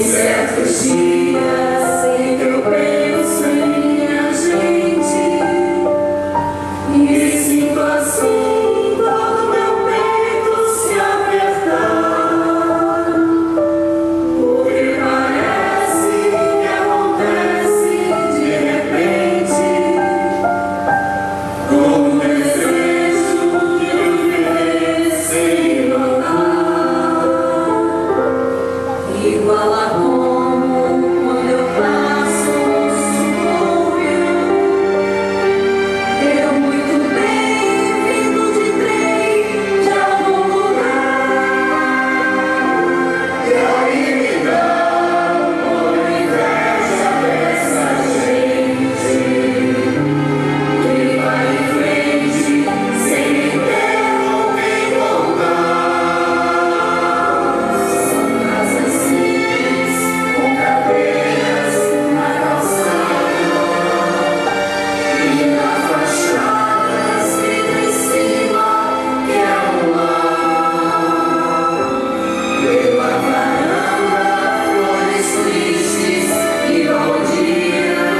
certos dias em que eu penso em minha gente e sinto assim todo meu peito se apertar, porque parece que acontece de repente, como um desejo que eu viver sem notar, igual a quando eu passo um subúrbio, eu muito bem vindo de trem de algum lugar, e aí me dá uma inveja dessa gente que vai em frente sem ter com quem contar. São casas simples com cadeiras na calçada e na fachada escrito em cima que é um lar. Pela varanda, flores tristes e bom dias,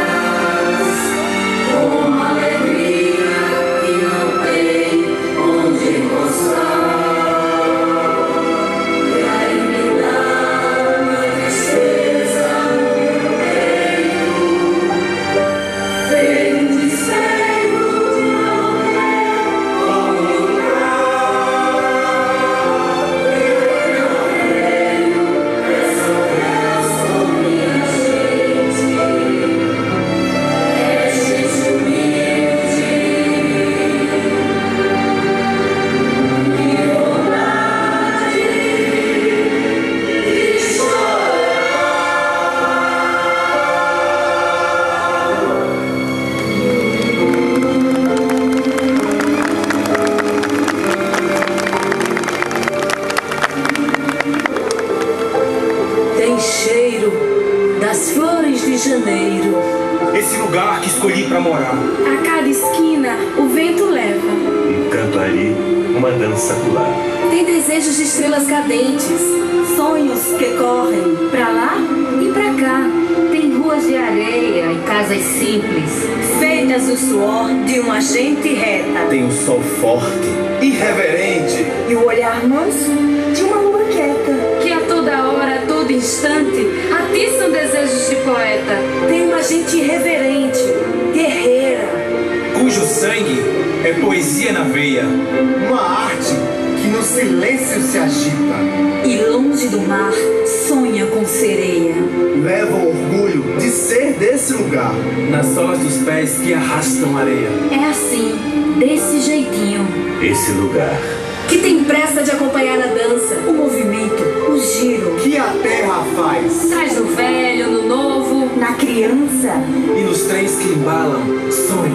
com uma alegria que não tem onde mostrar. E aí me dá uma tristeza no meu peito, vem um despeito de não ter como lugar. Eu creio, peço a Deus por minha gente, é gente humilde e vontade de Tem cheiro das flores de janeiro. Esse lugar que escolhi pra morar. A cada esquina o vento leva. Um canto ali, uma dança acolá. Tem desejos de estrelas cadentes, sonhos que correm Pra lá e pra cá. Tem ruas de areia e casas simples. feitas do suor de uma gente reta Tem um sol forte, irreverente. E o olhar manso de uma lua quieta. Que a toda hora, a todo instante, atiçam desejos de poeta. Tem uma gente irreverente, guerreira, Cujo sangue é poesia na veia. Uma arte que no silêncio se agita, e longe do mar sonha com sereia. leva o orgulho de ser desse lugar. Nas solas dos pés que arrastam areia. É assim, desse jeitinho. Esse lugar. Que tem pressa de acompanhar a dança, o movimento, o giro. Que a terra faz. Traz no velho, no novo. Na criança, E nos trens que embalam, sonhos.